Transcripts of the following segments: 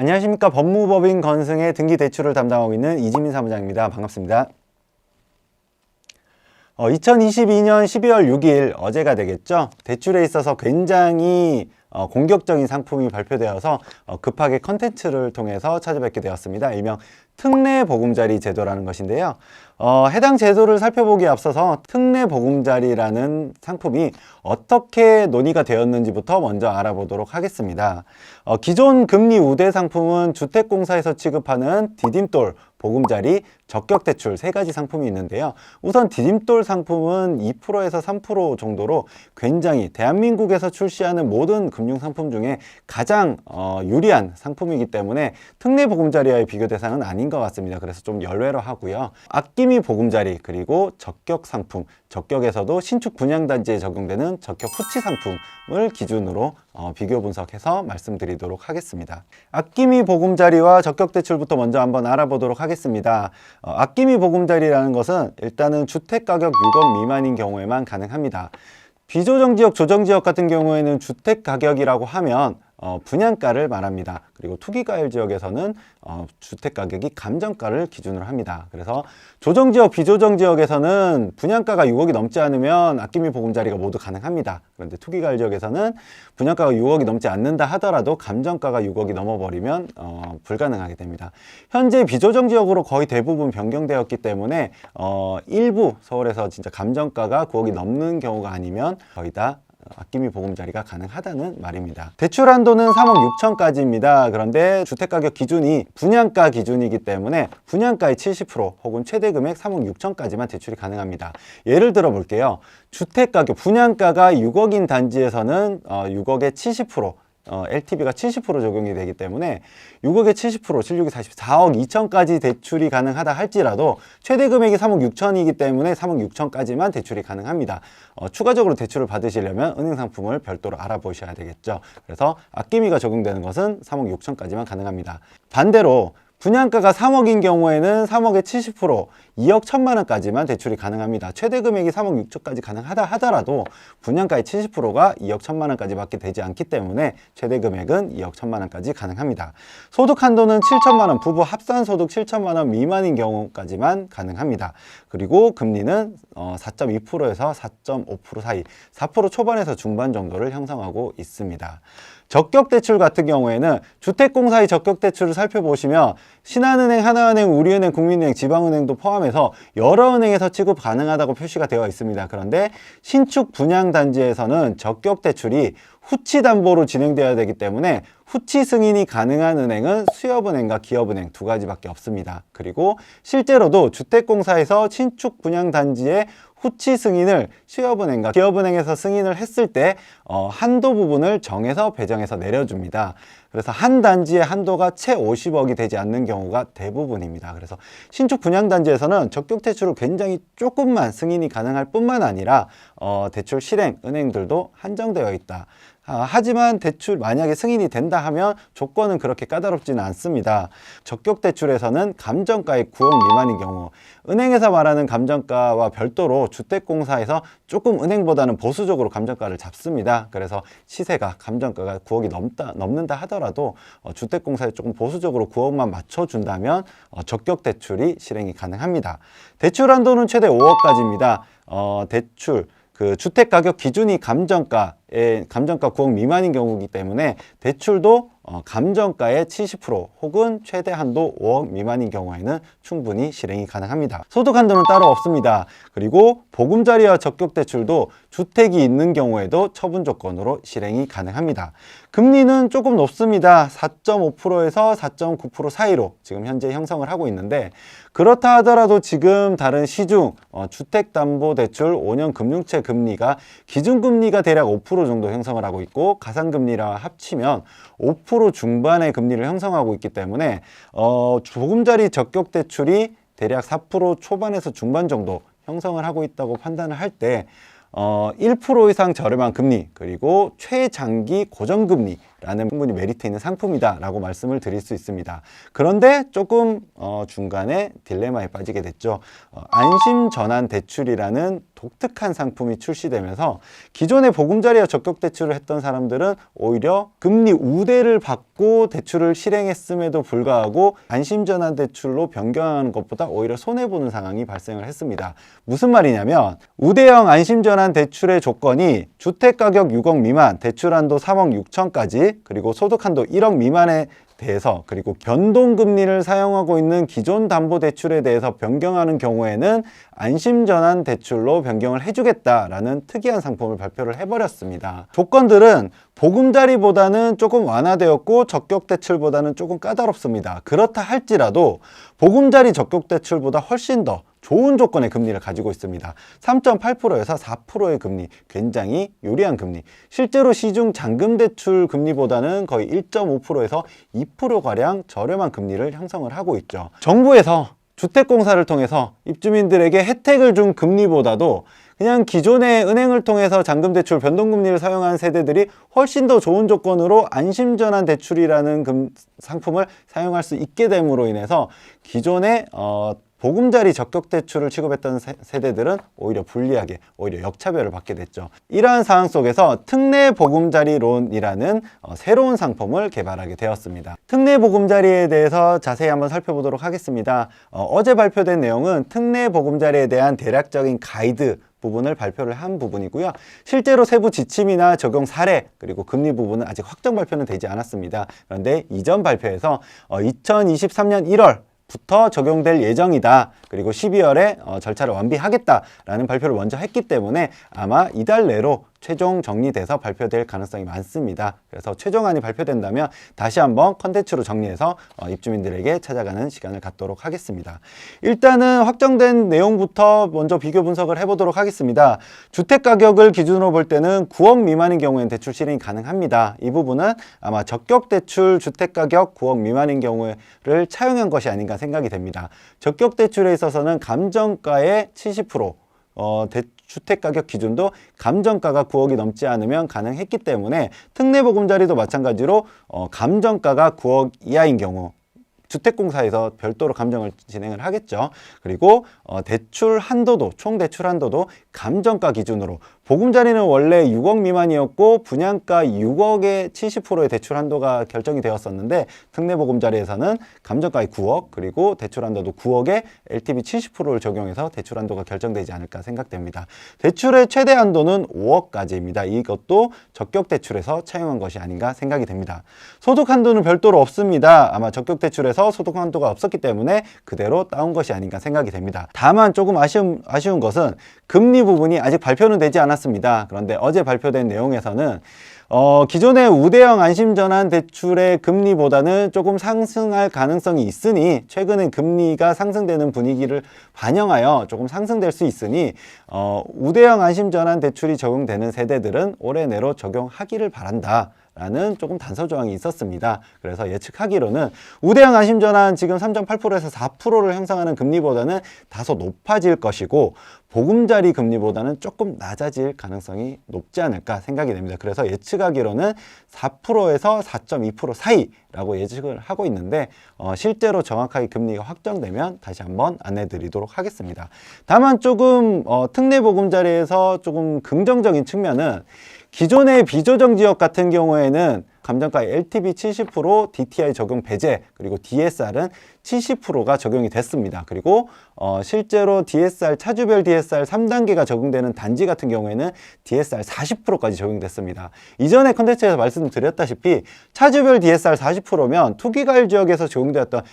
안녕하십니까. 법무법인 건승의 등기대출을 담당하고 있는 이지민 사무장입니다. 반갑습니다. 2022년 12월 6일 어제가 되겠죠. 대출에 있어서 굉장히 공격적인 상품이 발표되어서 급하게 컨텐츠를 통해서 찾아뵙게 되었습니다. 일명 특례보금자리 제도라는 것인데요. 해당 제도를 살펴보기에 앞서서 특례보금자리라는 상품이 어떻게 논의가 되었는지부터 먼저 알아보도록 하겠습니다. 기존 금리 우대 상품은 주택공사에서 취급하는 디딤돌, 보금자리, 적격대출 세 가지 상품이 있는데요. 우선 디딤돌 상품은 2%에서 3% 정도로 굉장히 대한민국에서 출시하는 모든 금융상품 중에 가장 유리한 상품이기 때문에 특례보금자리와의 비교 대상은 아닌 것 같습니다. 그래서 좀 열외로 하고요. 아낌이 보금자리 그리고 적격 상품, 적격에서도 신축 분양단지에 적용되는 적격 후치 상품을 기준으로 비교 분석해서 말씀드리도록 하겠습니다. 아낌이 보금자리와 적격대출부터 먼저 한번 알아보도록 하겠습니다. 아낌이 보금자리라는 것은 일단은 주택가격 6억 미만인 경우에만 가능합니다. 비조정지역, 조정지역 같은 경우에는 주택가격이라고 하면 분양가를 말합니다. 그리고 투기과열 지역에서는 주택가격이 감정가를 기준으로 합니다. 그래서 조정지역, 비조정지역에서는 분양가가 6억이 넘지 않으면 아낌이 보금자리가 모두 가능합니다. 그런데 투기과열 지역에서는 분양가가 6억이 넘지 않는다 하더라도 감정가가 6억이 넘어버리면 불가능하게 됩니다. 현재 비조정지역으로 거의 대부분 변경되었기 때문에 일부 서울에서 진짜 감정가가 9억이 넘는 경우가 아니면 거의 다 아낌이 보금자리가 가능하다는 말입니다. 대출 한도는 3억 6천까지입니다. 그런데 주택가격 기준이 분양가 기준이기 때문에 분양가의 70% 혹은 최대 금액 3억 6천까지만 대출이 가능합니다. 예를 들어 볼게요. 주택가격 분양가가 6억인 단지에서는 6억의 70% LTV가 70% 적용이 되기 때문에 6억의 70%, 76이 44억 2천까지 대출이 가능하다 할지라도 최대 금액이 3억 6천이기 때문에 3억 6천까지만 대출이 가능합니다. 추가적으로 대출을 받으시려면 은행 상품을 별도로 알아보셔야 되겠죠. 그래서 아낌이가 적용되는 것은 3억 6천까지만 가능합니다. 반대로 분양가가 3억인 경우에는 3억의 70%, 2억 1천만 원까지만 대출이 가능합니다. 최대 금액이 3억 6천까지 가능하다 하더라도 분양가의 70%가 2억 1천만 원까지 밖에 되지 않기 때문에 최대 금액은 2억 1천만 원까지 가능합니다. 소득 한도는 7천만 원, 부부 합산 소득 7천만 원 미만인 경우까지만 가능합니다. 그리고 금리는 4.2%에서 4.5% 사이, 4% 초반에서 중반 정도를 형성하고 있습니다. 적격대출 같은 경우에는 주택공사의 적격대출을 살펴보시면 신한은행, 하나은행, 우리은행, 국민은행, 지방은행도 포함해서 여러 은행에서 취급 가능하다고 표시가 되어 있습니다. 그런데 신축 분양단지에서는 적격대출이 후치담보로 진행되어야 되기 때문에 후치 승인이 가능한 은행은 수협은행과 기업은행 두 가지밖에 없습니다. 그리고 실제로도 주택공사에서 신축 분양단지의 후치 승인을 수협은행과 기업은행에서 승인을 했을 때 한도 부분을 정해서 배정해서 내려줍니다. 그래서 한 단지의 한도가 채 50억이 되지 않는 경우가 대부분입니다. 그래서 신축 분양단지에서는 적격대출을 굉장히 조금만 승인이 가능할 뿐만 아니라 대출 실행 은행들도 한정되어 있다. 하지만 대출 만약에 승인이 된다 하면 조건은 그렇게 까다롭지는 않습니다. 적격대출에서는 감정가의 9억 미만인 경우, 은행에서 말하는 감정가와 별도로 주택공사에서 조금 은행보다는 보수적으로 감정가를 잡습니다. 그래서 시세가 감정가가 9억이 넘는다 하더라도 주택공사에 조금 보수적으로 9억만 맞춰준다면 적격대출이 실행이 가능합니다. 대출 한도는 최대 5억까지입니다. 대출 주택가격 기준이 감정가 9억 미만인 경우이기 때문에 대출도 감정가의 70% 혹은 최대 한도 5억 미만인 경우에는 충분히 실행이 가능합니다. 소득 한도는 따로 없습니다. 그리고 보금자리와 적격대출도 주택이 있는 경우에도 처분 조건으로 실행이 가능합니다. 금리는 조금 높습니다. 4.5%에서 4.9% 사이로 지금 현재 형성을 하고 있는데, 그렇다 하더라도 지금 다른 시중 주택담보대출 5년 금융채 금리가 기준금리가 대략 5% 정도 형성을 하고 있고 가상금리랑 합치면 5% 중반의 금리를 형성하고 있기 때문에 보금자리 적격대출이 대략 4% 초반에서 중반 정도 형성을 하고 있다고 판단을 할 때 1% 이상 저렴한 금리 그리고 최장기 고정금리 라는 충분히 메리트 있는 상품이다 라고 말씀을 드릴 수 있습니다. 그런데 조금 중간에 딜레마에 빠지게 됐죠. 안심전환 대출이라는 독특한 상품이 출시되면서 기존의 보금자리와 적격 대출을 했던 사람들은 오히려 금리 우대를 받고 대출을 실행했음에도 불구하고 안심전환 대출로 변경하는 것보다 오히려 손해보는 상황이 발생을 했습니다. 무슨 말이냐면 우대형 안심전환 대출의 조건이 주택가격 6억 미만, 대출한도 3억 6천까지, 그리고 소득한도 1억 미만에 대해서, 그리고 변동금리를 사용하고 있는 기존 담보대출에 대해서 변경하는 경우에는 안심전환 대출로 변경을 해주겠다라는 특이한 상품을 발표를 해버렸습니다. 조건들은 보금자리보다는 조금 완화되었고 적격대출보다는 조금 까다롭습니다. 그렇다 할지라도 보금자리 적격대출보다 훨씬 더 좋은 조건의 금리를 가지고 있습니다. 3.8%에서 4%의 금리, 굉장히 유리한 금리. 실제로 시중 잔금대출 금리보다는 거의 1.5%에서 2%가량 저렴한 금리를 형성을 하고 있죠. 정부에서 주택공사를 통해서 입주민들에게 혜택을 준 금리보다도 그냥 기존의 은행을 통해서 잔금대출 변동금리를 사용한 세대들이 훨씬 더 좋은 조건으로 안심전환 대출이라는 상품을 사용할 수 있게 됨으로 인해서 기존의 보금자리 적격대출을 취급했던 세대들은 오히려 불리하게, 오히려 역차별을 받게 됐죠. 이러한 상황 속에서 특례보금자리론이라는 새로운 상품을 개발하게 되었습니다. 특례보금자리에 대해서 자세히 한번 살펴보도록 하겠습니다. 어제 발표된 내용은 특례보금자리에 대한 대략적인 가이드 부분을 발표를 한 부분이고요. 실제로 세부 지침이나 적용 사례, 그리고 금리 부분은 아직 확정 발표는 되지 않았습니다. 그런데 이전 발표에서 2023년 1월 부터 적용될 예정이다. 그리고 12월에 절차를 완비하겠다라는 발표를 먼저 했기 때문에 아마 이달 내로 최종 정리돼서 발표될 가능성이 많습니다. 그래서 최종안이 발표된다면 다시 한번 컨텐츠로 정리해서 입주민들에게 찾아가는 시간을 갖도록 하겠습니다. 일단은 확정된 내용부터 먼저 비교 분석을 해보도록 하겠습니다. 주택가격을 기준으로 볼 때는 9억 미만인 경우에는 대출 실행이 가능합니다. 이 부분은 아마 적격대출 주택가격 9억 미만인 경우를 차용한 것이 아닌가 생각이 됩니다. 적격대출에 있어서는 감정가의 70%, 주택가격 기준도 감정가가 9억이 넘지 않으면 가능했기 때문에 특례보금자리도 마찬가지로 감정가가 9억 이하인 경우 주택공사에서 별도로 감정을 진행을 하겠죠. 그리고 대출 한도도, 총 대출 한도도 감정가 기준으로, 보금자리는 원래 6억 미만이었고 분양가 6억의 70%의 대출 한도가 결정이 되었었는데 특례보금자리에서는 감정가의 9억, 그리고 대출 한도도 9억에 LTV 70%를 적용해서 대출 한도가 결정되지 않을까 생각됩니다. 대출의 최대 한도는 5억까지입니다. 이것도 적격대출에서 차용한 것이 아닌가 생각이 됩니다. 소득 한도는 별도로 없습니다. 아마 적격대출에서 소득 한도가 없었기 때문에 그대로 따온 것이 아닌가 생각이 됩니다. 다만 조금 아쉬운 것은 금리 부분이 아직 발표는 되지 않았습니다. 그런데 어제 발표된 내용에서는 기존의 우대형 안심전환 대출의 금리보다는 조금 상승할 가능성이 있으니, 최근에 금리가 상승되는 분위기를 반영하여 조금 상승될 수 있으니 우대형 안심전환 대출이 적용되는 세대들은 올해 내로 적용하기를 바란다 라는 조금 단서 조항이 있었습니다. 그래서 예측하기로는 우대형 안심전환 지금 3.8%에서 4%를 형성하는 금리보다는 다소 높아질 것이고 보금자리 금리보다는 조금 낮아질 가능성이 높지 않을까 생각이 됩니다. 그래서 예측하기로는 4%에서 4.2% 사이라고 예측을 하고 있는데 실제로 정확하게 금리가 확정되면 다시 한번 안내 드리도록 하겠습니다. 다만 조금 특례보금자리에서 조금 긍정적인 측면은 기존의 비조정 지역 같은 경우에는 감정가 LTV 70%, DTI 적용 배제, 그리고 DSR은 70%가 적용이 됐습니다. 그리고 실제로 DSR, 차주별 DSR 3단계가 적용되는 단지 같은 경우에는 DSR 40%까지 적용됐습니다. 이전에 컨텐츠에서 말씀드렸다시피 차주별 DSR 40%면 투기과열 지역에서 적용되었던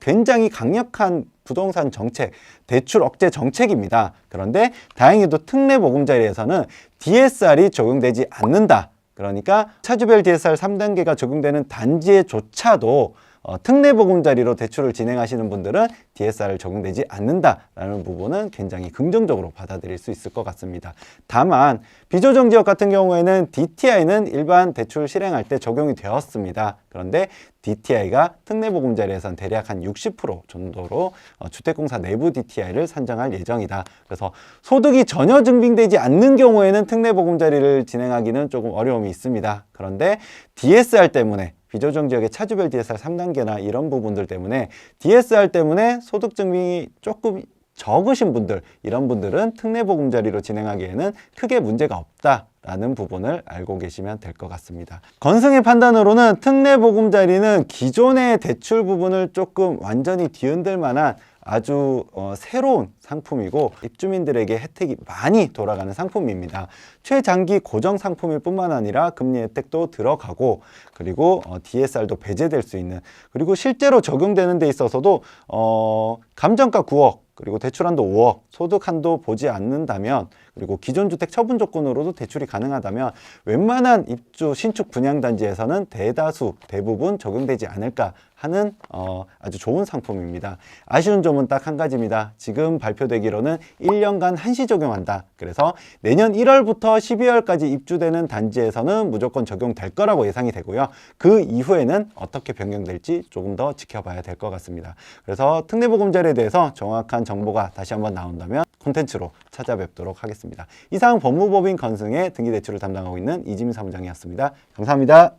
굉장히 강력한 부동산 정책, 대출 억제 정책입니다. 그런데 다행히도 특례보금자리에서는 DSR이 적용되지 않는다. 그러니까 차주별 DSR 3단계가 적용되는 단지에조차도 특례보금자리로 대출을 진행하시는 분들은 DSR을 적용되지 않는다라는 부분은 굉장히 긍정적으로 받아들일 수 있을 것 같습니다. 다만 비조정지역 같은 경우에는 DTI는 일반 대출 실행할 때 적용이 되었습니다. 그런데 DTI가 특례보금자리에선 대략 한 60% 정도로 주택공사 내부 DTI를 산정할 예정이다. 그래서 소득이 전혀 증빙되지 않는 경우에는 특례보금자리를 진행하기는 조금 어려움이 있습니다. 그런데 DSR 때문에 비조정 지역의 차주별 DSR 3단계나 이런 부분들 때문에 DSR 때문에 소득 증빙이 조금 적으신 분들, 이런 분들은 특례보금자리로 진행하기에는 크게 문제가 없다라는 부분을 알고 계시면 될 것 같습니다. 건승의 판단으로는 특례보금자리는 기존의 대출 부분을 조금 완전히 뒤흔들 만한 아주 새로운 상품이고 입주민들에게 혜택이 많이 돌아가는 상품입니다. 최장기 고정 상품일 뿐만 아니라 금리 혜택도 들어가고, 그리고 DSR도 배제될 수 있는, 그리고 실제로 적용되는 데 있어서도 감정가 9억, 그리고 대출한도 5억, 소득한도 보지 않는다면, 그리고 기존 주택 처분 조건으로도 대출이 가능하다면 웬만한 입주 신축 분양 단지에서는 대부분 적용되지 않을까 하는 아주 좋은 상품입니다. 아쉬운 점은 딱 한 가지입니다. 지금 발표되기로는 1년간 한시 적용한다. 그래서 내년 1월부터 12월까지 입주되는 단지에서는 무조건 적용될 거라고 예상이 되고요. 그 이후에는 어떻게 변경될지 조금 더 지켜봐야 될 것 같습니다. 그래서 특례보금자리에 대해서 정확한 정보가 다시 한번 나온다면 콘텐츠로 찾아뵙도록 하겠습니다. 이상 법무법인 건승의 등기대출을 담당하고 있는 이지민 사무장이었습니다. 감사합니다.